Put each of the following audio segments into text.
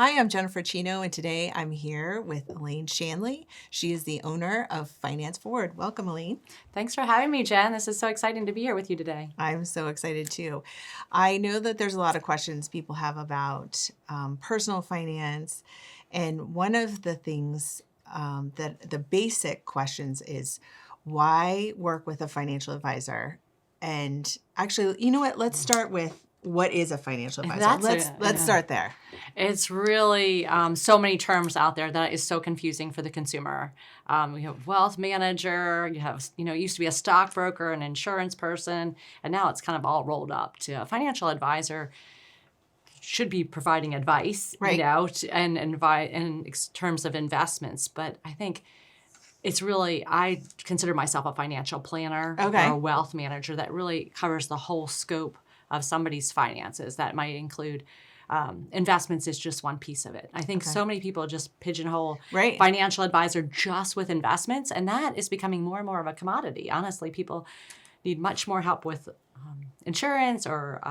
Hi, I'm Jennifer Chino, and today I'm here with Elaine Shanley. She is the owner of Finance Forward. Welcome, Elaine. Thanks for having me, Jen. This is so exciting to be here with you today. I'm so excited too. I know that there's a lot of questions people have about personal finance, and one of the things that the basic questions is why work with a financial advisor? And actually, you know what? Let's start with what is a financial advisor. Let's start there. It's really so many terms out there that is so confusing for the consumer. You have wealth manager, you have, used to be a stockbroker, an insurance person, and now it's kind of all rolled up to a financial advisor. Should be providing advice, Right. And in terms of investments. But I think it's really, I consider myself a financial planner or a wealth manager that really covers the whole scope of somebody's finances. That might include investments is just one piece of it. I think so many people just pigeonhole financial advisor just with investments, and that is becoming more and more of a commodity. Honestly, people need much more help with insurance or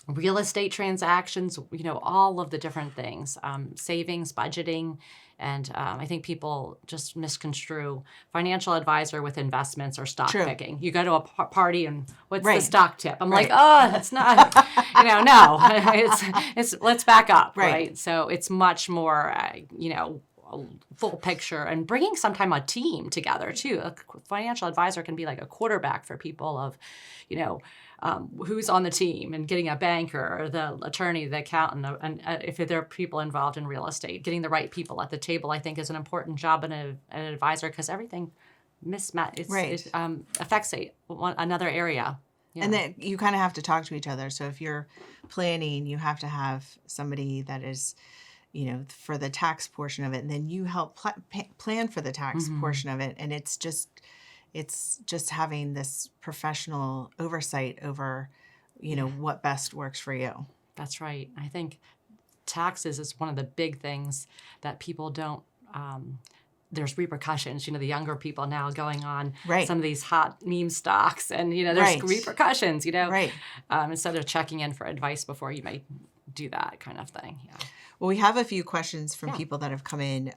real estate transactions, all of the different things, savings, budgeting. And I think people just misconstrue financial advisor with investments or stock picking. You go to a party and what's the stock tip? I'm like, oh, that's not, no, it's let's back up, right? So it's much more, a full picture and bringing sometime a team together too. A financial advisor can be like a quarterback for people of, who's on the team and getting a banker or the attorney, the accountant, and if there are people involved in real estate, getting the right people at the table, I think is an important job in an advisor because everything it affects another area. Yeah. And then you kind of have to talk to each other. So if you're planning, you have to have somebody that is, for the tax portion of it, and then you help plan for the tax portion of it. And it's just having this professional oversight over, what best works for you. That's right. I think taxes is one of the big things that people don't, there's repercussions, the younger people now going on some of these hot meme stocks and, there's repercussions, instead of checking in for advice before you may do that kind of thing. Yeah. Well, we have a few questions from people that have come in.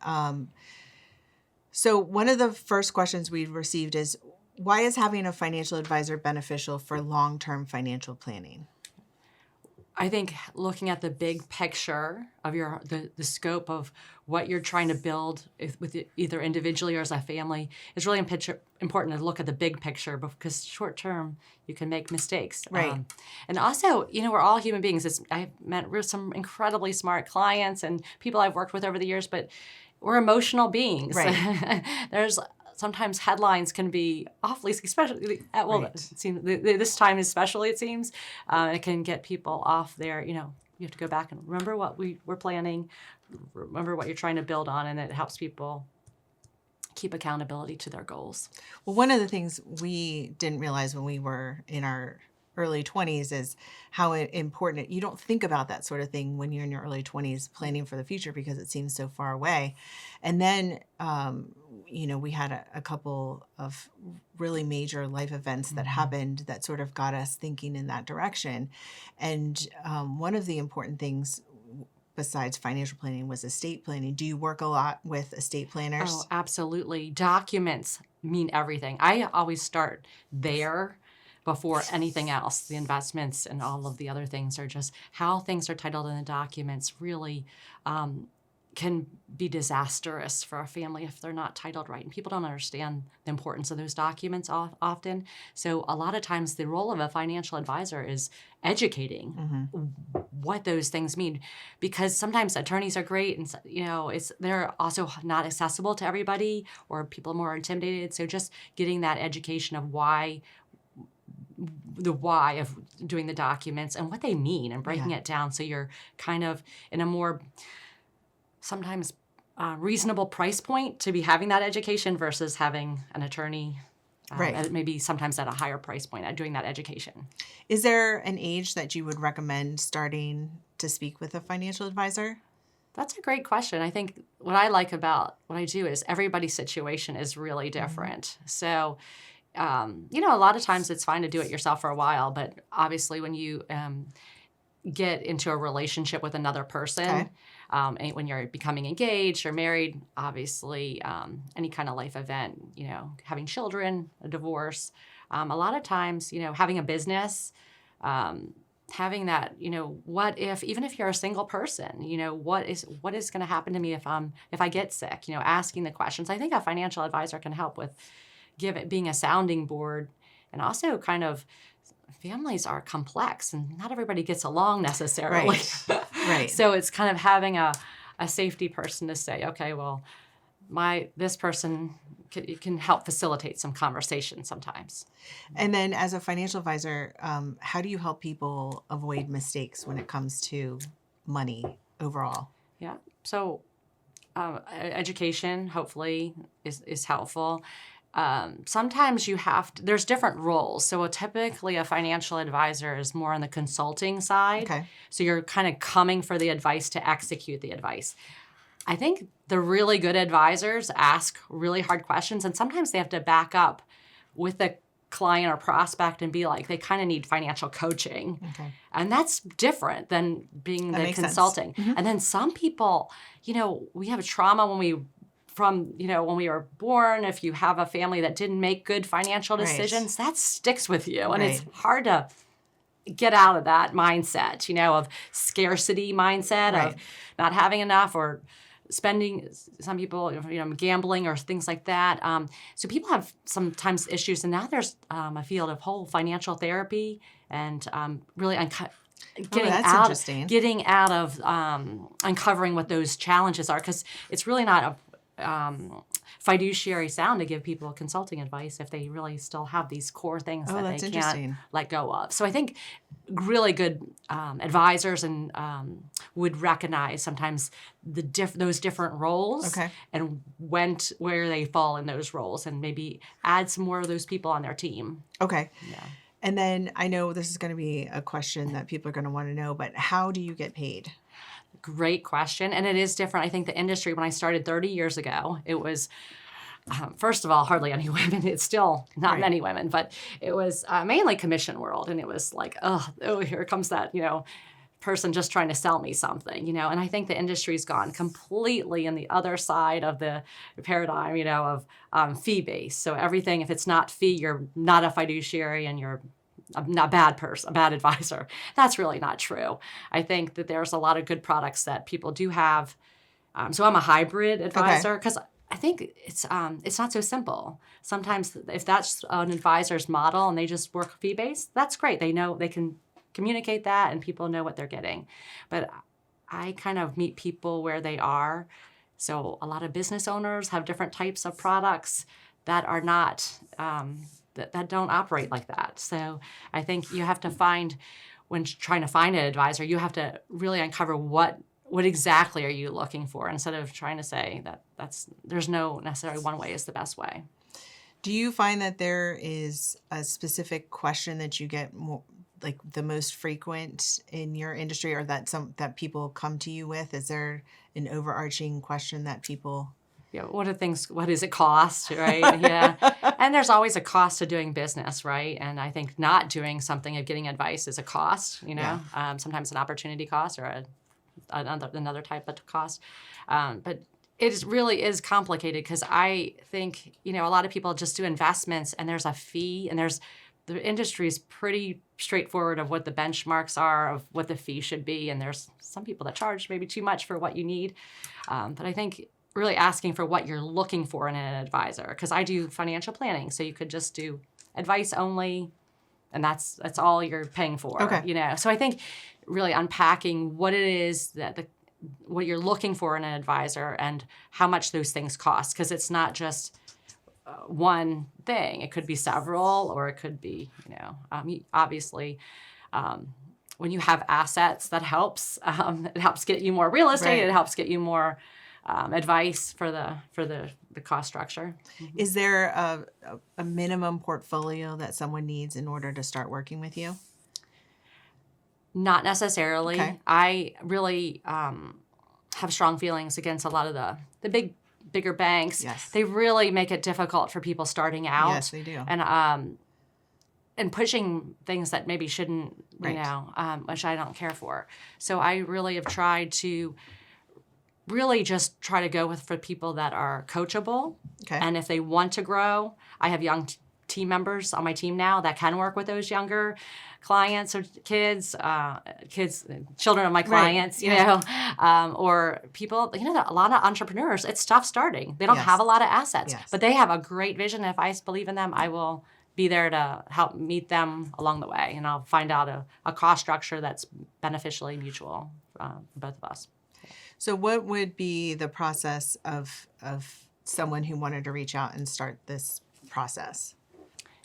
So one of the first questions we've received is, why is having a financial advisor beneficial for long-term financial planning? I think looking at the big picture of the scope of what you're trying to build with either individually or as a family is really important to look at the big picture because short term you can make mistakes. Right. And also, we're all human beings. I've met some incredibly smart clients and people I've worked with over the years, but we're emotional beings. Right. There's sometimes headlines can be awfully, especially it seems this time especially. It seems it can get people off there. You have to go back and remember what we're planning, remember what you're trying to build on, and it helps people keep accountability to their goals. Well, one of the things we didn't realize when we were in our early 20s is how important you don't think about that sort of thing when you're in your early 20s planning for the future because it seems so far away. And then we had a couple of really major life events that happened that sort of got us thinking in that direction. And one of the important things besides financial planning was estate planning. Do you work a lot with estate planners? Oh, absolutely. Documents mean everything. I always start there before anything else. The investments and all of the other things are just how things are titled in the documents really can be disastrous for a family if they're not titled right. And people don't understand the importance of those documents often. So a lot of times the role of a financial advisor is educating what those things mean, because sometimes attorneys are great and they're also not accessible to everybody or people are more intimidated. So just getting that education of the why of doing the documents and what they mean and breaking it down so you're kind of in a more sometimes reasonable price point to be having that education versus having an attorney maybe sometimes at a higher price point at doing that education. Is there an age that you would recommend starting to speak with a financial advisor? That's a great question. I think what I like about what I do is everybody's situation is really different. So a lot of times it's fine to do it yourself for a while, but obviously when you get into a relationship with another person, And when you're becoming engaged or married, obviously, any kind of life event, having children, a divorce, a lot of times, having a business, having that, what if, even if you're a single person, what is going to happen to me if I get sick, asking the questions. I think a financial advisor can help with being a sounding board, and also kind of, families are complex and not everybody gets along necessarily. Right. So it's kind of having a safety person to say, okay, well, this person can help facilitate some conversation sometimes. And then as a financial advisor, how do you help people avoid mistakes when it comes to money overall? Yeah. So education, hopefully, is helpful. Sometimes there's different roles. So typically a financial advisor is more on the consulting side. Okay. So you're kind of coming for the advice to execute the advice. I think the really good advisors ask really hard questions, and sometimes they have to back up with the client or prospect and be like, they kind of need financial coaching. Okay. And that's different than being the consulting. Mm-hmm. And then some people, we have a trauma when we were born. If you have a family that didn't make good financial decisions, that sticks with you. And it's hard to get out of that mindset, of scarcity mindset, of not having enough, or spending, some people, gambling or things like that. So people have sometimes issues, and now there's a field of whole financial therapy and really getting out of uncovering what those challenges are, because it's really not a fiduciary sound to give people consulting advice if they really still have these core things that they can't let go of. So I think really good advisors and would recognize sometimes those different roles and where they fall in those roles, and maybe add some more of those people on their team. Okay. Yeah. And then I know this is going to be a question that people are going to want to know, but how do you get paid? Great question. And it is different. I think the industry, when I started 30 years ago, it was, first of all, hardly any women. It's still not many women, but it was mainly commission world. And it was like, oh, here comes that, person just trying to sell me something, And I think the industry's gone completely in the other side of the paradigm, of fee-based. So everything, if it's not fee, you're not a fiduciary and you're a bad person, a bad advisor. That's really not true. I think that there's a lot of good products that people do have. So I'm a hybrid advisor, because I think it's not so simple. Sometimes if that's an advisor's model and they just work fee-based, that's great. They know they can communicate that and people know what they're getting. But I kind of meet people where they are. So a lot of business owners have different types of products that are not that don't operate like that. So I think you have to find, when trying to find an advisor, you have to really uncover what exactly are you looking for, instead of trying to say there's no necessarily one way is the best way. Do you find that there is a specific question that you get more, like the most frequent in your industry, or that people come to you with? Is there an overarching question that people... Yeah, what does it cost, right? Yeah. And there's always a cost to doing business, right? And I think not doing something of getting advice is a cost, sometimes an opportunity cost or another type of cost. But it really is complicated, because I think, a lot of people just do investments and there's a fee, and the industry is pretty straightforward of what the benchmarks are of what the fee should be. And there's some people that charge maybe too much for what you need. But I think really asking for what you're looking for in an advisor, because I do financial planning, so you could just do advice only, and that's all you're paying for. Okay. So I think really unpacking what it is what you're looking for in an advisor and how much those things cost, because it's not just one thing. It could be several, or it could be, obviously. When you have assets, that helps. It helps get you more real estate. It helps get you more advice for the cost structure. Mm-hmm. Is there a minimum portfolio that someone needs in order to start working with you? Not necessarily. Okay. I really have strong feelings against a lot of the bigger banks. Yes. They really make it difficult for people starting out. Yes, they do. And pushing things that maybe shouldn't, which I don't care for. So I really have tried to really just try to go for people that are coachable. Okay. And if they want to grow, I have young team members on my team now that can work with those younger clients or children of my clients, or people, a lot of entrepreneurs, it's tough starting. They don't have a lot of assets, but they have a great vision. If I believe in them, I will be there to help meet them along the way. And I'll find out a cost structure that's beneficially mutual for both of us. So what would be the process of someone who wanted to reach out and start this process?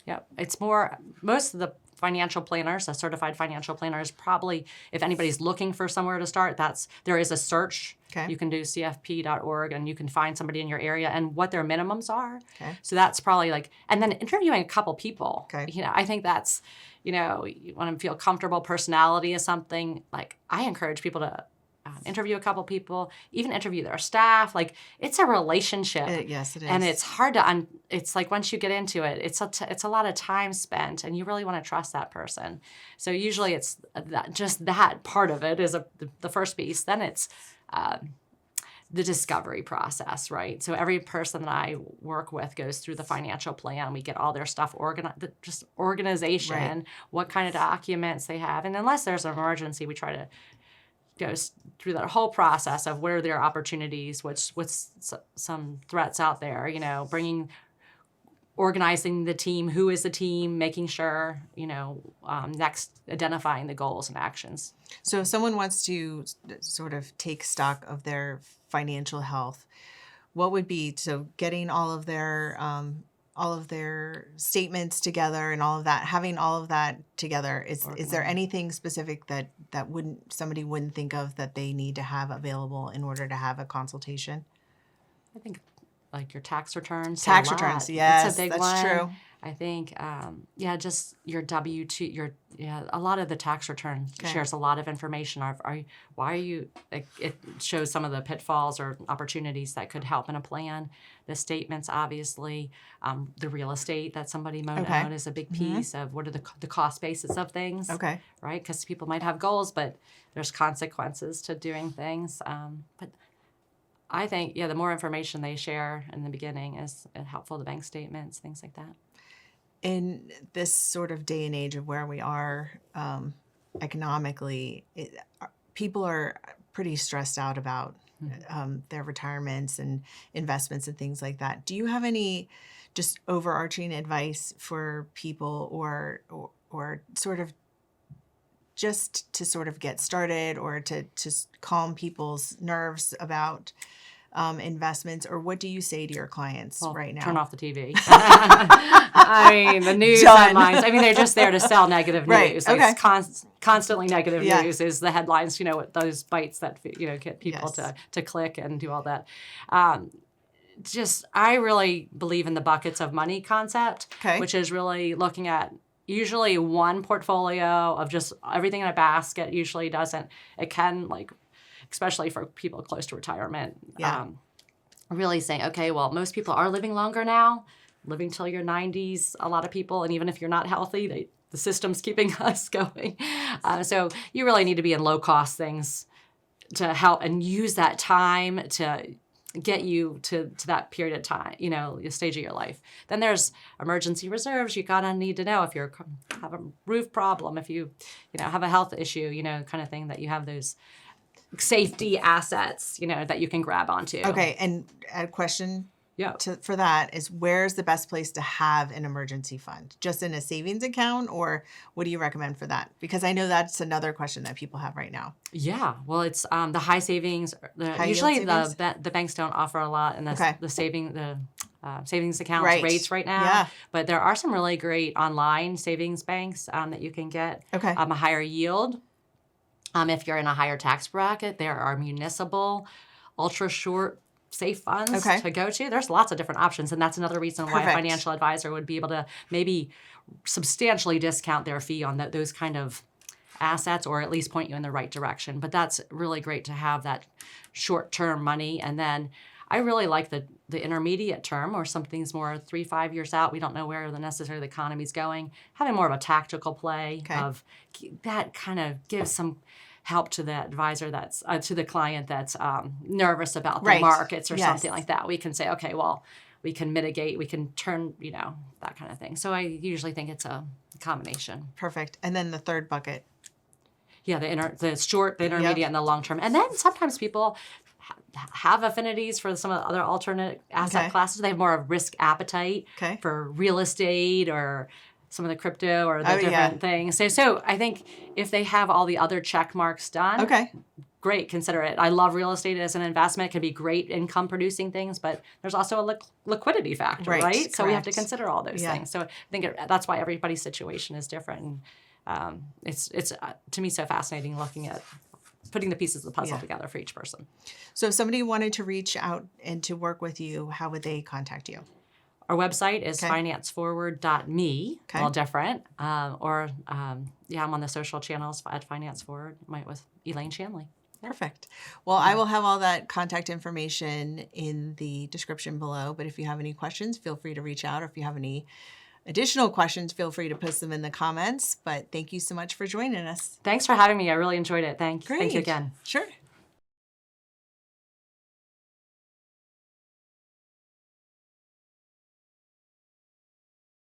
Yeah, it's more, most of the financial planners, a certified financial planner is probably, if anybody's looking for somewhere to start, there is a search. Okay. You can do cfp.org and you can find somebody in your area and what their minimums are. Okay. So that's probably and then interviewing a couple people. Okay. I think that's, you want to feel comfortable. Personality is something, I encourage people to interview a couple people, even interview their staff. It's a relationship. Yes, it is. And it's hard to, it's once you get into it, it's a lot of time spent and you really want to trust that person. So usually it's that part of it is the first piece. Then it's the discovery process, right? So every person that I work with goes through the financial plan. We get all their stuff organized, just organization, right. What kind of documents they have. And unless there's an emergency, we try to goes through that whole process of where are their opportunities, what's some threats out there, organizing the team, who is the team, making sure, next identifying the goals and actions. So if someone wants to sort of take stock of their financial health, what would be, getting all of their statements together and all of that, having all of that together, is there anything specific that somebody wouldn't think of that they need to have available in order to have a consultation? I think your tax returns. Tax returns, yes, it's a big that's one. true. I think, just your W-2, a lot of the tax return shares a lot of information. Why are you, it shows some of the pitfalls or opportunities that could help in a plan. The statements, obviously, the real estate that somebody might own is a big piece of what are the cost basis of things. Okay. Right? Because people might have goals, but there's consequences to doing things. But I think, the more information they share in the beginning is helpful. The bank statements, things like that. In this sort of day and age of where we are economically, people are pretty stressed out about their retirements and investments and things like that. Do you have any just overarching advice for people or sort of just to sort of get started or to calm people's nerves about investments, or what do you say to your clients right now? Turn off the TV. The news headlines. they're just there to sell negative news. Okay. Constantly negative news is the headlines. Those bites that get people to click and do all that. I really believe in the buckets of money concept, which is really looking at usually one portfolio of just everything in a basket. Usually doesn't. It can especially for people close to retirement, really saying, okay, well, most people are living longer now, living till your 90s, a lot of people, and even if you're not healthy, the system's keeping us going. So you really need to be in low-cost things to help and use that time to get you to that period of time, the stage of your life. Then there's emergency reserves. You gotta need to know if you have a roof problem, if you have a health issue, kind of thing, that you have those safety assets, that you can grab onto. Okay, and a question for that is, where's the best place to have an emergency fund? Just in a savings account, or what do you recommend for that? Because I know that's another question that people have right now. Yeah, well, it's the high savings. Usually the banks don't offer a lot, and the savings accounts rates right now. Yeah. But there are some really great online savings banks that you can get a higher yield. If you're in a higher tax bracket, there are municipal, ultra short, safe funds to go to. There's lots of different options, and that's another reason why a financial advisor would be able to maybe substantially discount their fee on those kind of assets, or at least point you in the right direction. But that's really great to have that short-term money. And then I really like the intermediate term, or something's more 3-5 years out. We don't know where the economy's going. Having more of a tactical play of that kind of gives some help to the advisor that's to the client that's nervous about the Right. markets or Yes. something like that. We can say, okay, well, we can mitigate, we can turn, that kind of thing. So I usually think it's a combination. Perfect. And then the third bucket. Yeah, the short, the intermediate, and the long term. And then sometimes people have affinities for some of the other alternate asset classes. They have more of risk appetite for real estate or some of the crypto or the different things. So I think if they have all the other check marks done, great, consider it. I love real estate as an investment. It can be great income producing things, but there's also a liquidity factor, right? So we have to consider all those things. So I think that's why everybody's situation is different. And it's to me so fascinating looking at putting the pieces of the puzzle together for each person. So if somebody wanted to reach out and to work with you, how would they contact you? Our website is financeforward.me, a little different. I'm on the social channels at Finance Forward, with Elaine Shanley. Perfect. Well, I will have all that contact information in the description below, but if you have any questions, feel free to reach out. Or if you have any additional questions, feel free to post them in the comments. But thank you so much for joining us. Thanks for having me. I really enjoyed it. Thank you again. Sure.